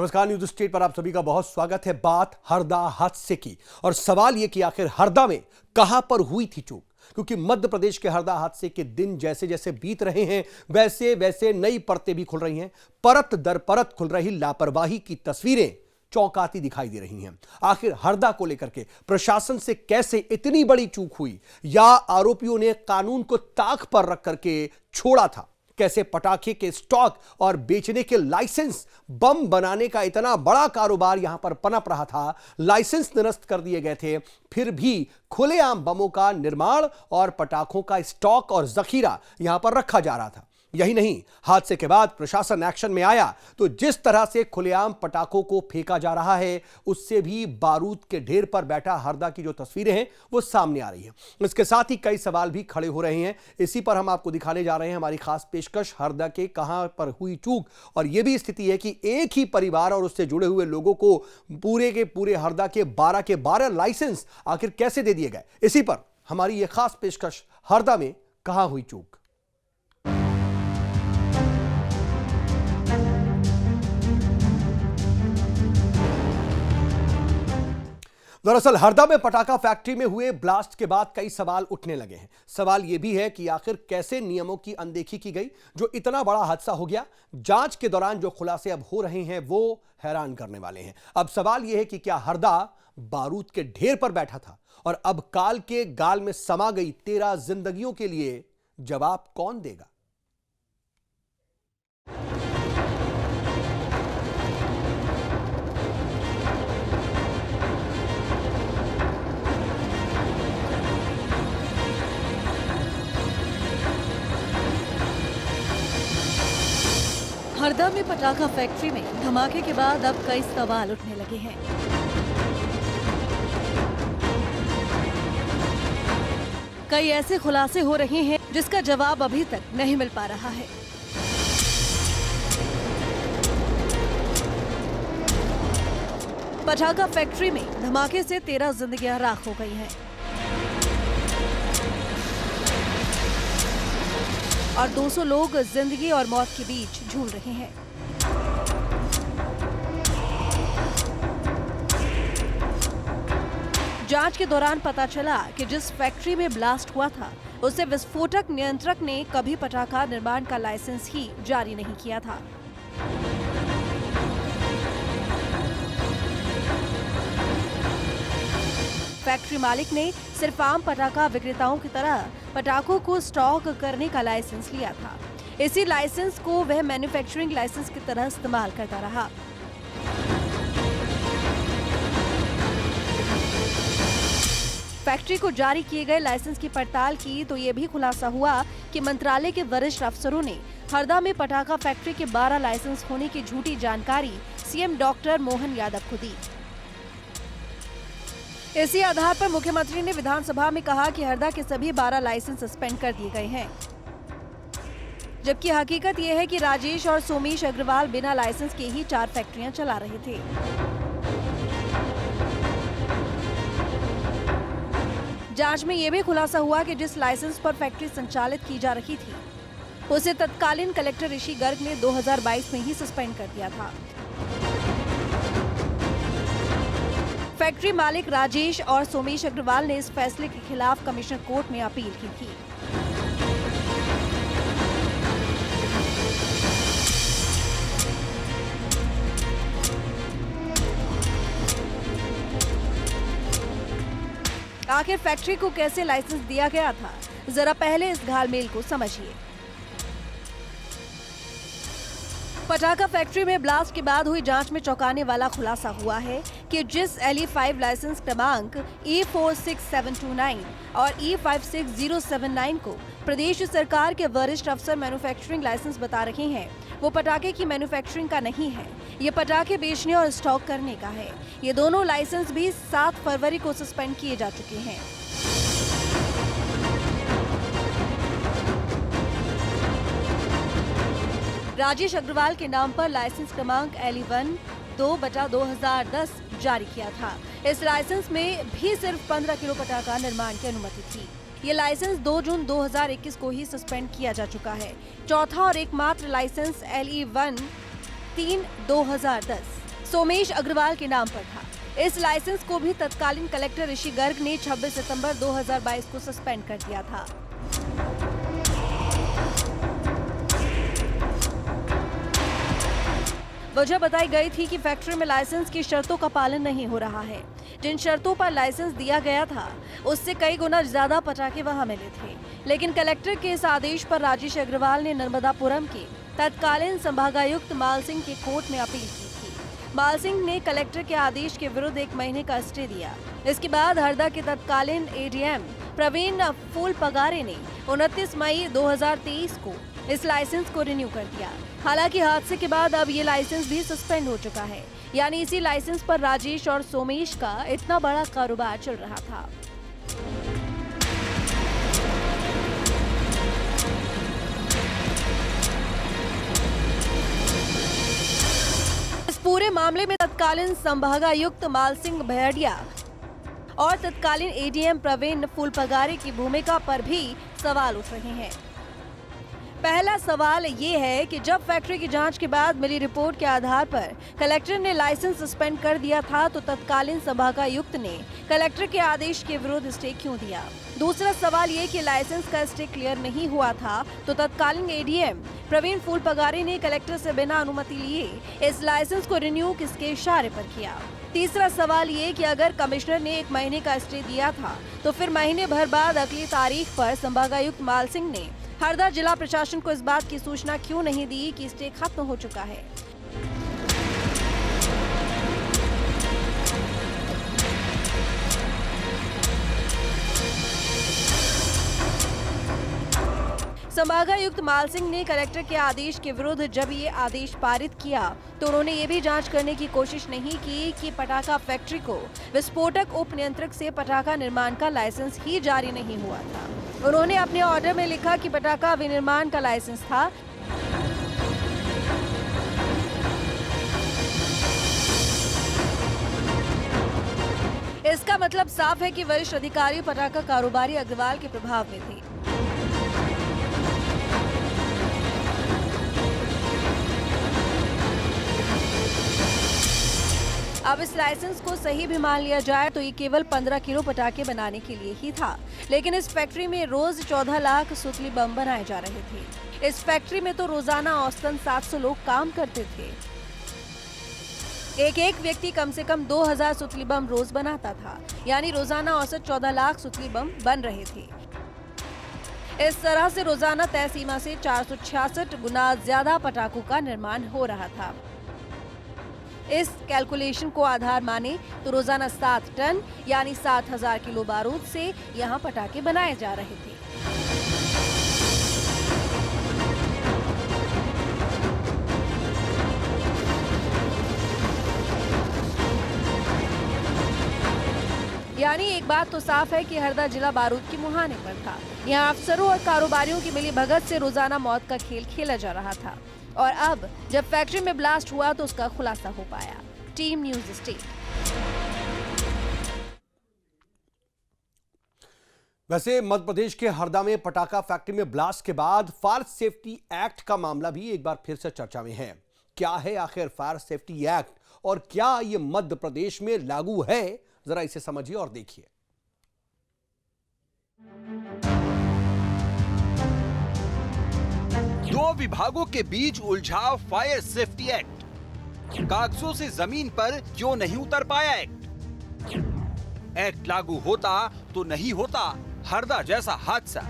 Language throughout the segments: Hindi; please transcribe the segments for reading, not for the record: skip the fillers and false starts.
नमस्कार, न्यूज स्टेट पर आप सभी का बहुत स्वागत है। बात हरदा हादसे की और सवाल यह कि आखिर हरदा में कहां पर हुई थी चूक, क्योंकि मध्य प्रदेश के हरदा हादसे के दिन जैसे जैसे बीत रहे हैं वैसे वैसे नई परतें भी खुल रही हैं। परत दर परत खुल रही लापरवाही की तस्वीरें चौंकाती दिखाई दे रही हैं। आखिर हरदा को लेकर के प्रशासन से कैसे इतनी बड़ी चूक हुई, या आरोपियों ने कानून को ताक पर रख करके छोड़ा था? कैसे पटाखे के स्टॉक और बेचने के लाइसेंस, बम बनाने का इतना बड़ा कारोबार यहां पर पनप रहा था, लाइसेंस निरस्त कर दिए गए थे, फिर भी खुलेआम बमों का निर्माण और पटाखों का स्टॉक और जखीरा यहां पर रखा जा रहा था। यही नहीं, हादसे के बाद प्रशासन एक्शन में आया तो जिस तरह से खुलेआम पटाखों को फेंका जा रहा है, उससे भी बारूद के ढेर पर बैठा हरदा की जो तस्वीरें हैं वो सामने आ रही हैं। इसके साथ ही कई सवाल भी खड़े हो रहे हैं। इसी पर हम आपको दिखाने जा रहे हैं हमारी खास पेशकश, हरदा के कहां पर हुई चूक। और यह भी स्थिति है कि एक ही परिवार और उससे जुड़े हुए लोगों को पूरे के पूरे हरदा के 12 लाइसेंस आखिर कैसे दे दिए गए। इसी पर हमारी यह खास पेशकश, हरदा में कहां हुई चूक। दरअसल हरदा में पटाखा फैक्ट्री में हुए ब्लास्ट के बाद कई सवाल उठने लगे हैं। सवाल यह भी है कि आखिर कैसे नियमों की अनदेखी की गई जो इतना बड़ा हादसा हो गया। जांच के दौरान जो खुलासे अब हो रहे हैं वो हैरान करने वाले हैं। अब सवाल यह है कि क्या हरदा बारूद के ढेर पर बैठा था और अब काल के गाल में समा गई 13 जिंदगियों के लिए जवाब कौन देगा? हरदा में पटाखा फैक्ट्री में धमाके के बाद अब कई सवाल उठने लगे हैं। कई ऐसे खुलासे हो रहे हैं जिसका जवाब अभी तक नहीं मिल पा रहा है। पटाखा फैक्ट्री में धमाके से 13 जिंदगियां राख हो गई हैं और 200 लोग जिंदगी और मौत के बीच झूल रहे हैं। जांच के दौरान पता चला कि जिस फैक्ट्री में ब्लास्ट हुआ था उसे विस्फोटक नियंत्रक ने कभी पटाखा निर्माण का लाइसेंस ही जारी नहीं किया था। फैक्ट्री मालिक ने सिर्फ आम पटाखा विक्रेताओं की तरह पटाखों को स्टॉक करने का लाइसेंस लिया था। इसी लाइसेंस को वह मैन्युफैक्चरिंग लाइसेंस की तरह इस्तेमाल करता रहा। फैक्ट्री को जारी किए गए लाइसेंस की पड़ताल की तो ये भी खुलासा हुआ कि मंत्रालय के वरिष्ठ अफसरों ने हरदा में पटाखा फैक्ट्री के 12 लाइसेंस होने की झूठी जानकारी सीएम डॉक्टर मोहन यादव को दी। इसी आधार पर मुख्यमंत्री ने विधानसभा में कहा कि हरदा के सभी 12 लाइसेंस सस्पेंड कर दिए गए हैं, जबकि हकीकत यह है कि राजेश और सोमेश अग्रवाल बिना लाइसेंस के ही 4 फैक्ट्रियां चला रहे थे। जांच में यह भी खुलासा हुआ कि जिस लाइसेंस पर फैक्ट्री संचालित की जा रही थी उसे तत्कालीन कलेक्टर ऋषि गर्ग ने 2022 में ही सस्पेंड कर दिया था। फैक्ट्री मालिक राजेश और सोमेश अग्रवाल ने इस फैसले के खिलाफ कमिश्नर कोर्ट में अपील की थी। आखिर फैक्ट्री को कैसे लाइसेंस दिया गया था, जरा पहले इस घालमेल को समझिए। पटाखा फैक्ट्री में ब्लास्ट के बाद हुई जांच में चौंकाने वाला खुलासा हुआ है कि जिस LE5 लाइसेंस क्रमांक E46729 और E56079 को प्रदेश सरकार के वरिष्ठ अफसर मैन्युफैक्चरिंग लाइसेंस बता रहे हैं, वो पटाखे की मैन्युफैक्चरिंग का नहीं है, ये पटाखे बेचने और स्टॉक करने का है। ये दोनों लाइसेंस भी 7 फरवरी को सस्पेंड किए जा चुके हैं। राजेश अग्रवाल के नाम पर लाइसेंस क्रमांक LE1 2/2010 जारी किया था। इस लाइसेंस में भी सिर्फ 15 किलो पटाखा निर्माण की अनुमति थी। ये लाइसेंस 2 जून 2021 को ही सस्पेंड किया जा चुका है। चौथा और एकमात्र लाइसेंस LE1 3/2010 सोमेश अग्रवाल के नाम पर था। इस लाइसेंस को भी तत्कालीन कलेक्टर ऋषि गर्ग ने 26 सितंबर 2022 को सस्पेंड कर दिया था। वजह बताई गई थी कि फैक्ट्री में लाइसेंस की शर्तों का पालन नहीं हो रहा है। जिन शर्तों पर लाइसेंस दिया गया था उससे कई गुना ज्यादा पटाखे वहां मिले थे, लेकिन कलेक्टर के इस आदेश पर राजेश अग्रवाल ने नर्मदापुरम के तत्कालीन संभागायुक्त माल सिंह के कोर्ट में अपील की थी। माल सिंह ने कलेक्टर के आदेश के विरुद्ध 1 महीने का स्टे दिया। इसके बाद हरदा के तत्कालीन एडीएम प्रवीण फूलपगारे ने 29 मई 2023 को इस लाइसेंस को रिन्यू कर दिया। हालांकि हादसे के बाद अब ये लाइसेंस भी सस्पेंड हो चुका है, यानी इसी लाइसेंस पर राजेश और सोमेश का इतना बड़ा कारोबार चल रहा था। इस पूरे मामले में तत्कालीन संभागायुक्त माल सिंह भैडिया और तत्कालीन एडीएम प्रवीण फूलपगारे की भूमिका पर भी सवाल उठ रहे हैं। पहला सवाल ये है कि जब फैक्ट्री की जांच के बाद मिली रिपोर्ट के आधार पर कलेक्टर ने लाइसेंस सस्पेंड कर दिया था, तो तत्कालीन संभागायुक्त ने कलेक्टर के आदेश के विरुद्ध स्टे क्यों दिया? दूसरा सवाल ये कि लाइसेंस का स्टे क्लियर नहीं हुआ था, तो तत्कालीन एडीएम प्रवीण फूलपगारे ने कलेक्टर से बिना अनुमति लिए इस लाइसेंस को रिन्यू किसके इशारे पर किया? तीसरा सवाल ये कि अगर कमिश्नर ने 1 महीने का स्टे दिया था, तो फिर महीने भर बाद अगली तारीख पर संभागायुक्त माल सिंह ने हरदा जिला प्रशासन को इस बात की सूचना क्यों नहीं दी कि स्टे खत्म हो चुका है? संभागायुक्त माल सिंह ने कलेक्टर के आदेश के विरुद्ध जब ये आदेश पारित किया, तो उन्होंने ये भी जांच करने की कोशिश नहीं की कि पटाखा फैक्ट्री को विस्फोटक उप नियंत्रक से पटाखा निर्माण का लाइसेंस ही जारी नहीं हुआ था। उन्होंने अपने ऑर्डर में लिखा कि पटाखा विनिर्माण का लाइसेंस था। इसका मतलब साफ है कि वरिष्ठ अधिकारी पटाखा कारोबारी अग्रवाल के प्रभाव में थे। अब इस लाइसेंस को सही भी मान लिया जाए तो ये केवल 15 किलो पटाखे बनाने के लिए ही था, लेकिन इस फैक्ट्री में रोज 14 लाख सुतली बम बनाए जा रहे थे। इस फैक्ट्री में तो रोजाना औसतन 700 लोग काम करते थे। एक व्यक्ति कम से कम 2000 सुतली बम रोज बनाता था, यानी रोजाना औसत 14 लाख सुतली बम बन रहे थे। इस तरह से रोजाना तय सीमा से 466 गुना ज्यादा पटाखों का निर्माण हो रहा था। इस कैलकुलेशन को आधार माने तो रोजाना 7 टन यानी 7000 किलो बारूद से यहाँ पटाखे बनाए जा रहे थे। यानी एक बात तो साफ है कि हरदा जिला बारूद के मुहाने पर था। यहाँ अफसरों और कारोबारियों की मिली भगत से रोजाना मौत का खेल खेला जा रहा था, और अब जब फैक्ट्री में ब्लास्ट हुआ तो उसका खुलासा हो पाया। Team news state. वैसे मध्य प्रदेश के हरदा में पटाखा फैक्ट्री में ब्लास्ट के बाद फायर सेफ्टी एक्ट का मामला भी एक बार फिर से चर्चा में है। क्या है आखिर फायर सेफ्टी एक्ट और क्या ये मध्य प्रदेश में लागू है? जरा इसे समझिए और देखिए। दो विभागों के बीच उलझाव फायर सेफ्टी एक्ट। कागजों से जमीन पर क्यों नहीं उतर पाया एक्ट लागू होता तो नहीं होता हरदा जैसा हादसा।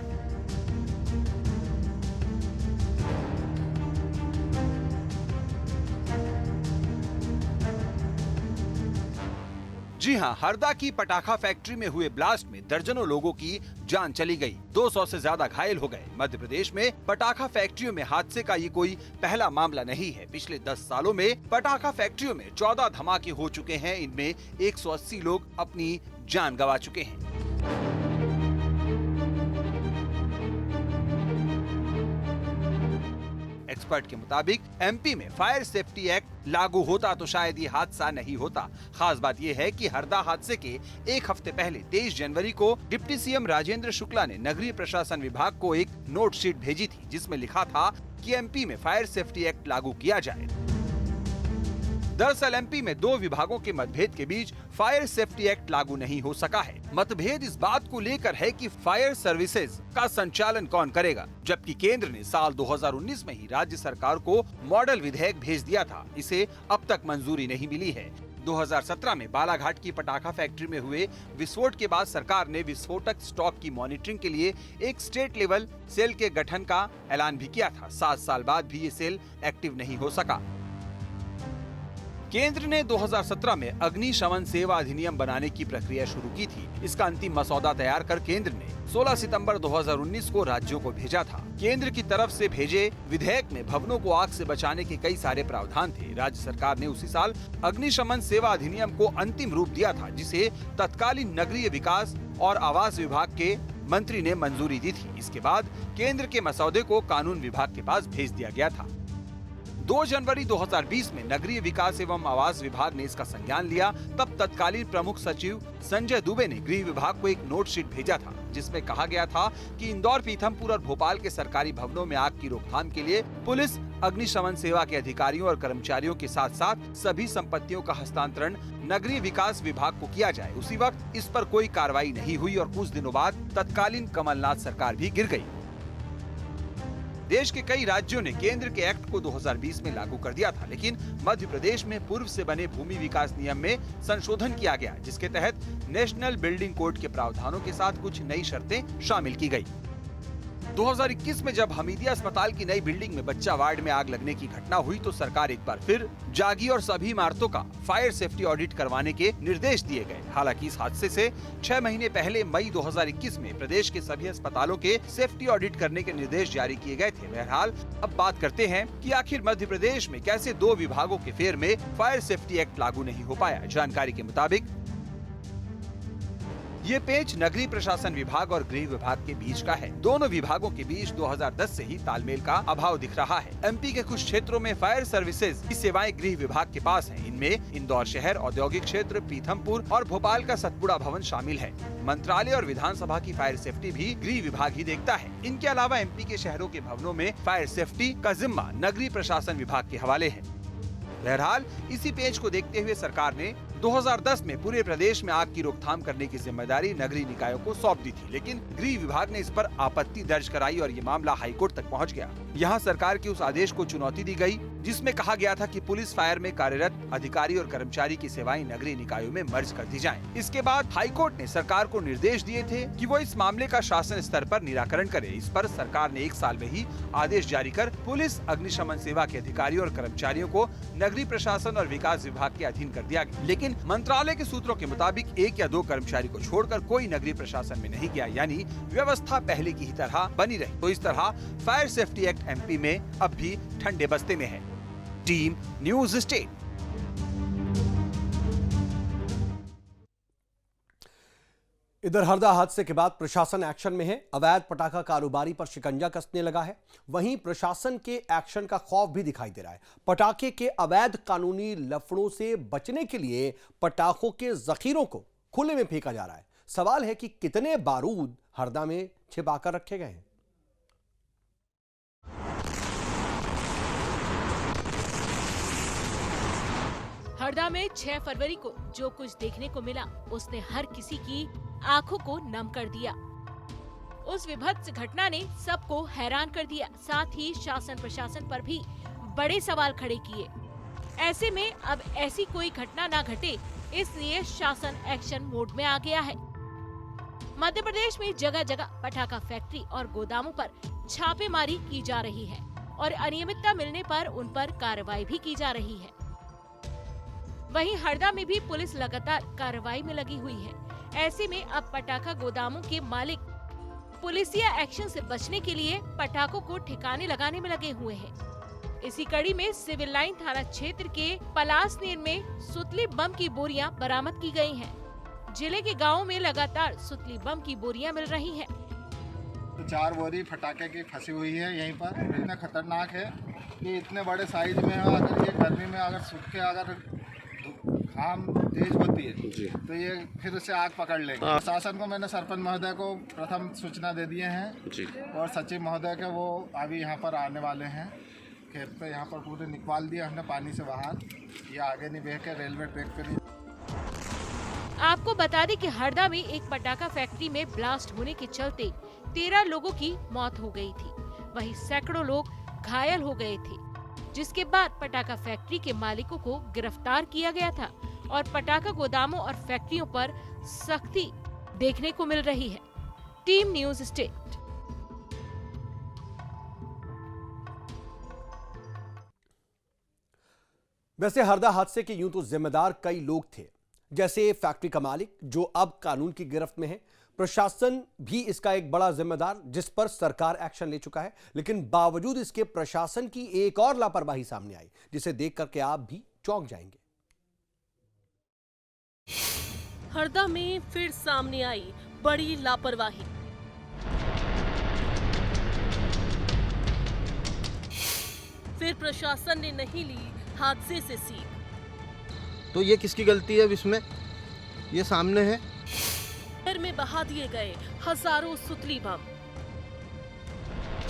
जी हां, हरदा की पटाखा फैक्ट्री में हुए ब्लास्ट में दर्जनों लोगों की जान चली गई, 200 से ज्यादा घायल हो गए। मध्य प्रदेश में पटाखा फैक्ट्रियों में हादसे का ये कोई पहला मामला नहीं है। पिछले 10 सालों में पटाखा फैक्ट्रियों में 14 धमाके हो चुके हैं। इनमें 180 लोग अपनी जान गंवा चुके हैं। एक्सपर्ट के मुताबिक एमपी में फायर सेफ्टी एक्ट लागू होता तो शायद ये हादसा नहीं होता। खास बात ये है कि हरदा हादसे के एक हफ्ते पहले 23 जनवरी को डिप्टी सीएम राजेंद्र शुक्ला ने नगरीय प्रशासन विभाग को एक नोट शीट भेजी थी, जिसमें लिखा था कि एमपी में फायर सेफ्टी एक्ट लागू किया जाए। दरअसल एमपी में 2 विभागों के मतभेद के बीच फायर सेफ्टी एक्ट लागू नहीं हो सका है। मतभेद इस बात को लेकर है कि फायर सर्विसेज का संचालन कौन करेगा, जबकि केंद्र ने साल 2019 में ही राज्य सरकार को मॉडल विधेयक भेज दिया था। इसे अब तक मंजूरी नहीं मिली है। 2017 में बालाघाट की पटाखा फैक्ट्री में हुए विस्फोट के बाद सरकार ने विस्फोटक स्टॉक की मॉनिटरिंग के लिए एक स्टेट लेवल सेल के गठन का ऐलान भी किया था। 7 साल बाद भी ये सेल एक्टिव नहीं हो सका। केंद्र ने 2017 में अग्निशमन सेवा अधिनियम बनाने की प्रक्रिया शुरू की थी। इसका अंतिम मसौदा तैयार कर केंद्र ने 16 सितंबर 2019 को राज्यों को भेजा था। केंद्र की तरफ से भेजे विधेयक में भवनों को आग से बचाने के कई सारे प्रावधान थे। राज्य सरकार ने उसी साल अग्निशमन सेवा अधिनियम को अंतिम रूप दिया था, जिसे तत्कालीन नगरीय विकास और आवास विभाग के मंत्री ने मंजूरी दी थी। इसके बाद केंद्र के मसौदे को कानून विभाग के पास भेज दिया गया था। 2 जनवरी 2020 में नगरीय विकास एवं आवास विभाग ने इसका संज्ञान लिया। तब तत्कालीन प्रमुख सचिव संजय दुबे ने गृह विभाग को एक नोट शीट भेजा था, जिसमें कहा गया था कि इंदौर, पीथमपुर और भोपाल के सरकारी भवनों में आग की रोकथाम के लिए पुलिस, अग्निशमन सेवा के अधिकारियों और कर्मचारियों के साथ साथ सभी संपत्तियों का हस्तांतरण नगरीय विकास विभाग को किया जाए। उसी वक्त इस पर कोई कार्रवाई नहीं हुई और कुछ दिनों बाद तत्कालीन कमलनाथ सरकार भी गिर गई। देश के कई राज्यों ने केंद्र के एक्ट को 2020 में लागू कर दिया था, लेकिन मध्य प्रदेश में पूर्व से बने भूमि विकास नियम में संशोधन किया गया, जिसके तहत नेशनल बिल्डिंग कोड के प्रावधानों के साथ कुछ नई शर्तें शामिल की गई। 2021 में जब हमीदिया अस्पताल की नई बिल्डिंग में बच्चा वार्ड में आग लगने की घटना हुई तो सरकार एक बार फिर जागी और सभी इमारतों का फायर सेफ्टी ऑडिट करवाने के निर्देश दिए गए। हालांकि इस हादसे से 6 महीने पहले मई 2021 में प्रदेश के सभी अस्पतालों के सेफ्टी ऑडिट करने के निर्देश जारी किए गए थे। बहरहाल अब बात करते हैं कि आखिर मध्य प्रदेश में कैसे 2 विभागों के फेर में फायर सेफ्टी एक्ट लागू नहीं हो पाया। जानकारी के मुताबिक ये पेच नगरीय प्रशासन विभाग और गृह विभाग के बीच का है। दोनों विभागों के बीच 2010 से ही तालमेल का अभाव दिख रहा है। एमपी के कुछ क्षेत्रों में फायर सर्विसेज की सेवाएं गृह विभाग के पास हैं। इनमें इंदौर शहर, औद्योगिक क्षेत्र, पीथमपुर और भोपाल का सतपुड़ा भवन शामिल है। मंत्रालय और विधानसभा की फायर सेफ्टी भी गृह विभाग ही देखता है। इनके अलावा एमपी के शहरों के भवनों में फायर सेफ्टी का जिम्मा नगरीय प्रशासन विभाग के हवाले है। बहरहाल इसी पेच को देखते हुए सरकार ने 2010 में पूरे प्रदेश में आग की रोकथाम करने की जिम्मेदारी नगरीय निकायों को सौंप दी थी, लेकिन गृह विभाग ने इस पर आपत्ति दर्ज कराई और ये मामला हाईकोर्ट तक पहुंच गया। यहाँ सरकार के उस आदेश को चुनौती दी गई जिसमें कहा गया था कि पुलिस फायर में कार्यरत अधिकारी और कर्मचारी की सेवाएं नगरीय निकायों में मर्ज कर दी जाएं। इसके बाद हाईकोर्ट ने सरकार को निर्देश दिए थे कि वो इस मामले का शासन स्तर पर निराकरण करे। इस पर सरकार ने 1 साल में ही आदेश जारी कर पुलिस, अग्निशमन सेवा के अधिकारियों और कर्मचारियों को नगरीय प्रशासन और विकास विभाग के अधीन कर दिया गया। लेकिन मंत्रालय के सूत्रों के मुताबिक 1 या 2 कर्मचारी को छोड़कर कोई नगरीय प्रशासन में नहीं गया, यानी व्यवस्था पहले की ही तरह बनी रही। तो इस तरह फायर सेफ्टी एक्ट एमपी में अब भी ठंडे बस्ते में है। Team news state. इधर हरदा हादसे के बाद प्रशासन एक्शन में है। अवैध पटाखा कारोबारी पर शिकंजा कसने लगा है। वहीं प्रशासन के एक्शन का खौफ भी दिखाई दे रहा है। पटाखे के अवैध कानूनी लफड़ों से बचने के लिए पटाखों के जखीरों को खुले में फेंका जा रहा है। सवाल है कि कितने बारूद हरदा में छिपाकर रखे गए हैं। हरदा में 6 फरवरी को जो कुछ देखने को मिला उसने हर किसी की आंखों को नम कर दिया। उस विभत्स घटना ने सबको हैरान कर दिया, साथ ही शासन प्रशासन पर भी बड़े सवाल खड़े किए। ऐसे में अब ऐसी कोई घटना ना घटे, इसलिए शासन एक्शन मोड में आ गया है। मध्य प्रदेश में जगह जगह पटाखा फैक्ट्री और गोदामों पर छापेमारी की जा रही है और अनियमितता मिलने पर उन पर कार्रवाई भी की जा रही है। वहीं हरदा में भी पुलिस लगातार कार्रवाई में लगी हुई है। ऐसे में अब पटाखा गोदामों के मालिक पुलिसिया एक्शन से बचने के लिए पटाखों को ठिकाने लगाने में लगे हुए हैं। इसी कड़ी में सिविल लाइन थाना क्षेत्र के पलासनेर में सुतली बम की बोरियां बरामद की गई हैं। जिले के गांवों में लगातार सुतली बम की बोरियां मिल रही हैं। तो 4 बोरी फटाके की फंसी हुई है यहीं पर। इतना खतरनाक है कि इतने बड़े साइज में अगर ये गर्मी में अगर सूख के अगर घाम तेज होती है तो ये फिर उसे आग पकड़ लेंगे। प्रशासन को मैंने सरपंच महोदय को प्रथम सूचना दे दिए हैं और सचिव महोदय के वो अभी यहाँ पर आने वाले हैं खेत पे यहाँ पर पूरे निकाल दिया हमने पानी से बाहर। ये आगे नहीं बह के रेलवे ट्रैक पे नहीं। आपको बता दें कि हरदा में एक पटाखा फैक्ट्री में ब्लास्ट होने के चलते 13 लोगों की मौत हो गई थी। वहीं सैकड़ों लोग घायल हो गए थे, जिसके बाद पटाखा फैक्ट्री के मालिकों को गिरफ्तार किया गया था और पटाखा गोदामों और फैक्ट्रियों पर सख्ती देखने को मिल रही है। Team news state. वैसे हरदा हादसे के यूं तो जिम्मेदार कई लोग थे, जैसे फैक्ट्री का मालिक जो अब कानून की गिरफ्त में है, प्रशासन भी इसका एक बड़ा जिम्मेदार जिस पर सरकार एक्शन ले चुका है। लेकिन बावजूद इसके प्रशासन की एक और लापरवाही सामने आई, जिसे देख करके आप भी चौंक जाएंगे। हरदा में फिर सामने आई बड़ी लापरवाही। फिर प्रशासन ने नहीं ली हादसे से सीख। तो ये किसकी गलती है अब इसमें? ये सामने है। शहर में बहा दिए गए हजारों सुतली बम।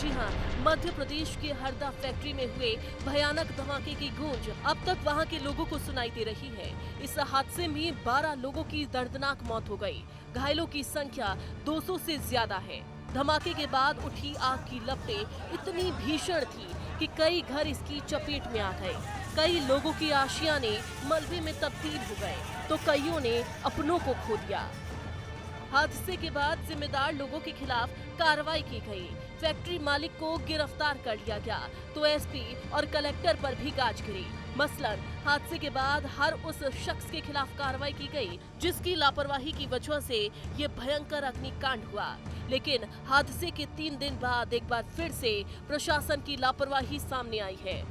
जी हाँ, मध्य प्रदेश के हरदा फैक्ट्री में हुए भयानक धमाके की गूंज अब तक वहां के लोगों को सुनाई दे रही है। इस हादसे में 12 लोगों की दर्दनाक मौत हो गई। घायलों की संख्या 200 से ज्यादा है। धमाके के बाद उठी आग की लपटें इतनी भीषण थी कि कई घर इसकी चपेट में आ गए। कई लोगों की आशियाने मलबे में तब्दील हो गए, तो कईयों ने अपनों को खो दिया। हादसे के बाद जिम्मेदार लोगों के खिलाफ कार्रवाई की गई। फैक्ट्री मालिक को गिरफ्तार कर लिया गया, तो एसपी और कलेक्टर पर भी गाज गिरी। मसलन हादसे के बाद हर उस शख्स के खिलाफ कार्रवाई की गई जिसकी लापरवाही की वजह से ये भयंकर अग्निकांड हुआ। लेकिन हादसे के 3 दिन बाद एक बार फिर से प्रशासन की लापरवाही सामने आई है,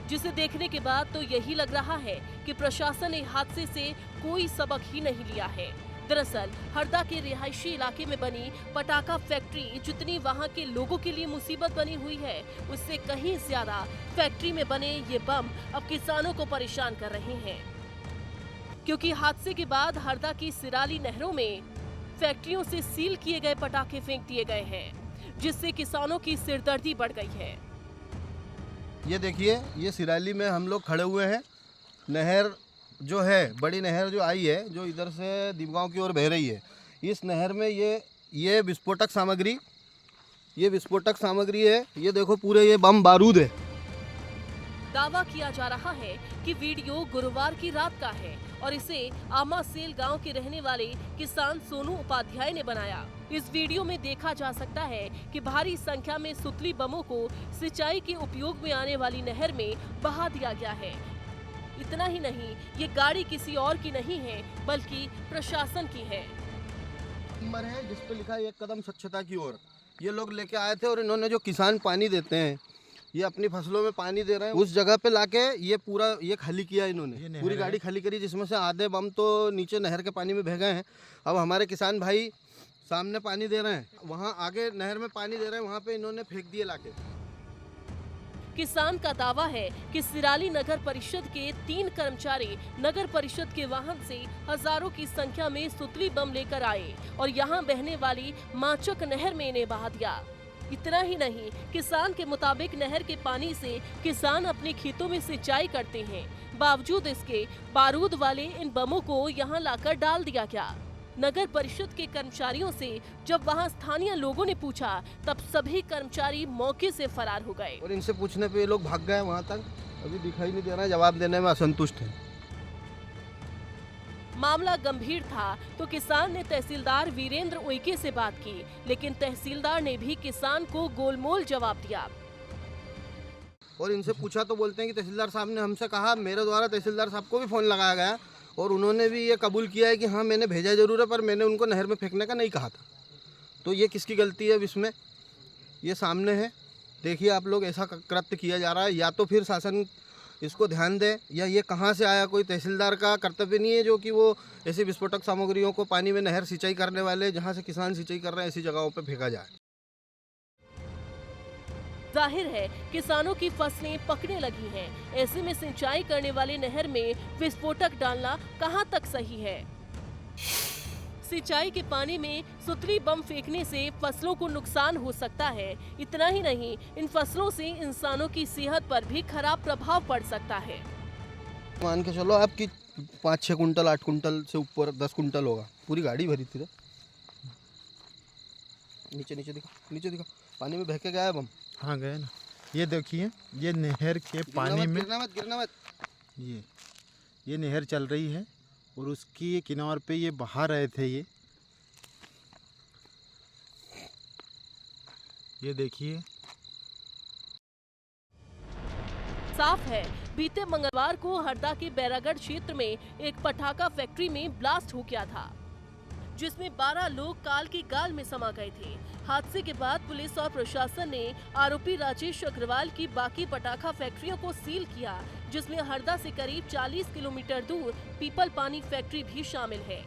जिसे देखने के बाद तो यही लग रहा है कि प्रशासन ने हादसे से कोई सबक ही नहीं लिया है। दरअसल हरदा के रिहायशी इलाके में बनी पटाखा फैक्ट्री जितनी वहां के लोगों के लिए मुसीबत बनी हुई है, उससे कहीं ज्यादा फैक्ट्री में बने ये बम अब किसानों को परेशान कर रहे हैं। क्योंकि हादसे के बाद हरदा की सिराली नहरों में फैक्ट्रियों से सील किए गए पटाखे फेंक दिए गए हैं, जिससे किसानों की सिरदर्दी बढ़ गई है। ये देखिए, ये सिराली में हम लोग खड़े हुए हैं। नहर जो है, बड़ी नहर जो आई है, जो इधर से दीपगांव की ओर बह रही है, इस नहर में ये विस्फोटक सामग्री है। ये देखो, पूरे ये बम बारूद है। दावा किया जा रहा है कि वीडियो गुरुवार की रात का है और इसे आमासेल गांव के रहने वाले किसान सोनू उपाध्याय ने बनाया। इस वीडियो में देखा जा सकता है कि भारी संख्या में सुतली बमों को सिंचाई के उपयोग में आने वाली नहर में बहा दिया गया है। इतना ही नहीं, ये गाड़ी किसी और की नहीं है बल्कि प्रशासन की है। नंबर है जिस पे लिखा है 1 कदम स्वच्छता की ओर। ये लोग लेके आए थे और इन्होंने जो किसान पानी देते हैं, ये अपनी फसलों में पानी दे रहे हैं, उस जगह पे लाके ये पूरा ये खाली किया इन्होंने। पूरी गाड़ी खाली करी, जिसमें से आधे बम तो नीचे नहर के पानी में बह गए हैं। अब हमारे किसान भाई सामने पानी दे रहे हैं, वहाँ आगे नहर में पानी दे रहे हैं, वहाँ पे इन्होंने फेंक दिए लाके। किसान का दावा है कि सिराली नगर परिषद के 3 कर्मचारी नगर परिषद के वाहन से हजारों की संख्या में सुतली बम लेकर आए और यहाँ बहने वाली माचक नहर में इन्हें बहा दिया। इतना ही नहीं, किसान के मुताबिक नहर के पानी से किसान अपने खेतों में सिंचाई करते हैं। बावजूद इसके बारूद वाले इन बमों को यहाँ लाकर डाल दिया गया। नगर परिषद के कर्मचारियों से जब वहां स्थानीय लोगों ने पूछा, तब सभी कर्मचारी मौके से फरार हो गए और इनसे पूछने पे ये लोग भाग गए वहां तक। अभी दिखाई नहीं दे रहा है, जवाब देने में असंतुष्ट है। मामला गंभीर था तो किसान ने तहसीलदार वीरेंद्र उइके से बात की, लेकिन तहसीलदार ने भी किसान को गोलमोल जवाब दिया। और इनसे पूछा तो बोलते हैं कि तहसीलदार साहब ने हमसे कहा, मेरे द्वारा तहसीलदार साहब को भी फ़ोन लगाया गया और उन्होंने भी ये कबूल किया है कि हाँ मैंने भेजा जरूर है, पर मैंने उनको नहर में फेंकने का नहीं कहा था। तो ये किसकी गलती है अब इसमें? ये सामने है, देखिए आप लोग, ऐसा कृत्य किया जा रहा है। या तो फिर शासन इसको ध्यान दे, या ये कहाँ से आया? कोई तहसीलदार का कर्तव्य नहीं है जो कि वो ऐसी विस्फोटक सामग्रियों को पानी में नहर सिंचाई करने वाले, जहाँ से किसान सिंचाई कर रहे हैं, ऐसी जगहों पर फेंका जाए। जाहिर है किसानों की फसलें पकने लगी हैं। ऐसे में सिंचाई करने वाले नहर में विस्फोटक डालना कहां तक सही है? सिंचाई के पानी में सुतली बम फेंकने से फसलों को नुकसान हो सकता है। इतना ही नहीं, इन फसलों से इंसानों की सेहत पर भी खराब प्रभाव पड़ सकता है। मान के चलो आपकी 5-6 कुंटल 8 कुंटल से ऊपर 10 कुंटल होगा। पूरी गाड़ी भरी थी। नीचे दिखा पानी में बह के गया है बम। हाँ गए ना, ये देखिए, ये नहर के पानी में गिरना मत। ये नहर चल रही है और उसकी किनार पे ये बहा रहे थे। ये देखिए, साफ है, बीते मंगलवार को हरदा के बैरागढ़ क्षेत्र में एक पटाखा फैक्ट्री में ब्लास्ट हो गया था, जिसमें 12 लोग काल की गाल में समा गए थे। हादसे के बाद पुलिस और प्रशासन ने आरोपी राजेश अग्रवाल की बाकी पटाखा फैक्ट्रियों को सील किया, जिसमें हरदा से करीब 40 किलोमीटर दूर पीपल पानी फैक्ट्री भी शामिल है।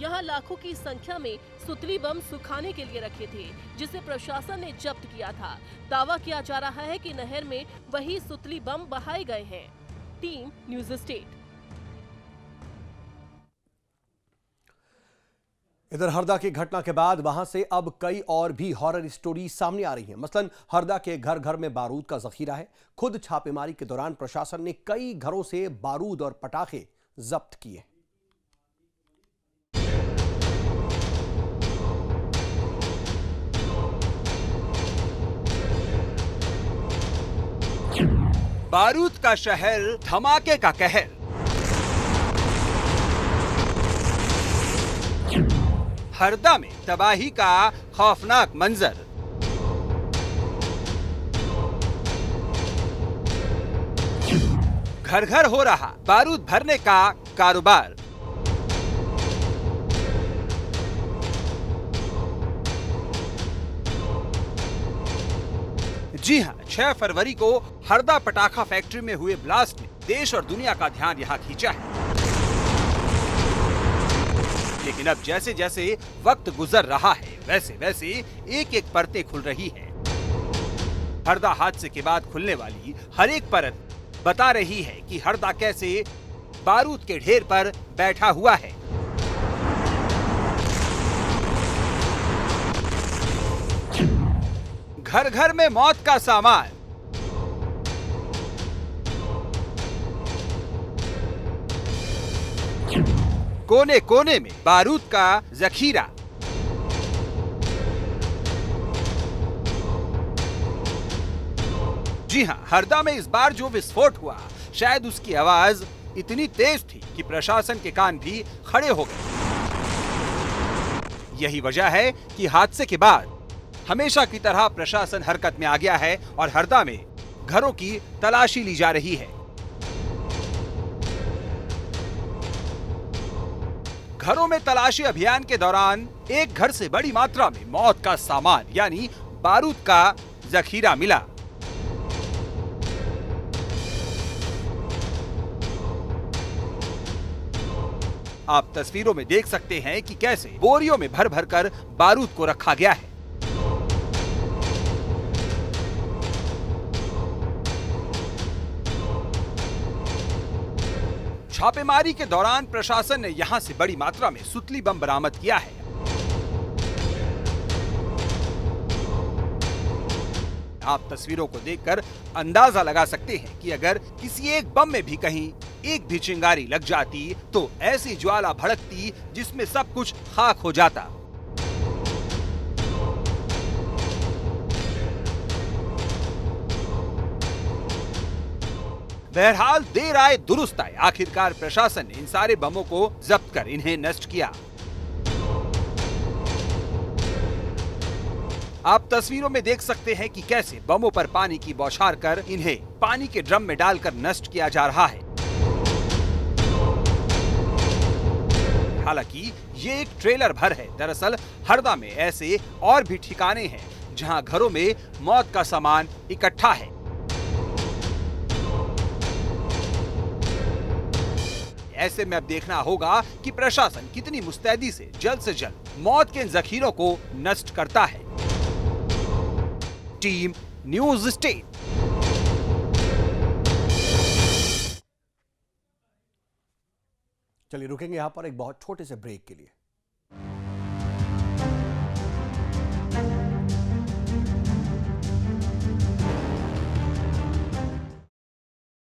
यहाँ लाखों की संख्या में सुतली बम सुखाने के लिए रखे थे, जिसे प्रशासन ने जब्त किया था। दावा किया जा रहा है कि नहर में वही सुतली बम बहाए गए हैं। Team news state. इधर हरदा की घटना के बाद वहां से अब कई और भी हॉरर स्टोरी सामने आ रही हैं। मसलन हरदा के घर घर में बारूद का जखीरा है। खुद छापेमारी के दौरान प्रशासन ने कई घरों से बारूद और पटाखे जब्त किए। बारूद का शहर, धमाके का कहर। हरदा में तबाही का खौफनाक मंजर। घर घर हो रहा बारूद भरने का कारोबार। जी हां, 6 फरवरी को हरदा पटाखा फैक्ट्री में हुए ब्लास्ट ने देश और दुनिया का ध्यान यहां खींचा है। लेकिन अब जैसे जैसे वक्त गुजर रहा है, वैसे वैसे एक एक परतें खुल रही है। हरदा हादसे के बाद खुलने वाली हर एक परत बता रही है कि हरदा कैसे बारूद के ढेर पर बैठा हुआ है। घर घर में मौत का सामान। कोने कोने में बारूद का जखीरा। जी हां, हरदा में इस बार जो विस्फोट हुआ, शायद उसकी आवाज इतनी तेज थी कि प्रशासन के कान भी खड़े हो गए। यही वजह है कि हादसे के बाद हमेशा की तरह प्रशासन हरकत में आ गया है और हरदा में घरों की तलाशी ली जा रही है। घरों में तलाशी अभियान के दौरान एक घर से बड़ी मात्रा में मौत का सामान यानी बारूद का जखीरा मिला। आप तस्वीरों में देख सकते हैं कि कैसे बोरियों में भर भर कर बारूद को रखा गया है। छापेमारी के दौरान प्रशासन ने यहां से बड़ी मात्रा में सुतली बम बरामद किया है। आप तस्वीरों को देखकर अंदाजा लगा सकते हैं कि अगर किसी एक बम में भी कहीं एक भी चिंगारी लग जाती तो ऐसी ज्वाला भड़कती जिसमें सब कुछ खाक हो जाता। बहरहाल देर आए दुरुस्त आए, आखिरकार प्रशासन ने इन सारे बमों को जब्त कर इन्हें नष्ट किया। आप तस्वीरों में देख सकते हैं कि कैसे बमों पर पानी की बौछार कर इन्हें पानी के ड्रम में डालकर नष्ट किया जा रहा है। हालांकि ये एक ट्रेलर भर है। दरअसल हरदा में ऐसे और भी ठिकाने हैं जहां घरों में मौत का सामान इकट्ठा है। ऐसे में अब देखना होगा कि प्रशासन कितनी मुस्तैदी से जल्द मौत के इन जखीरों को नष्ट करता है। Team news state. चलिए रुकेंगे यहां पर एक बहुत छोटे से ब्रेक के लिए।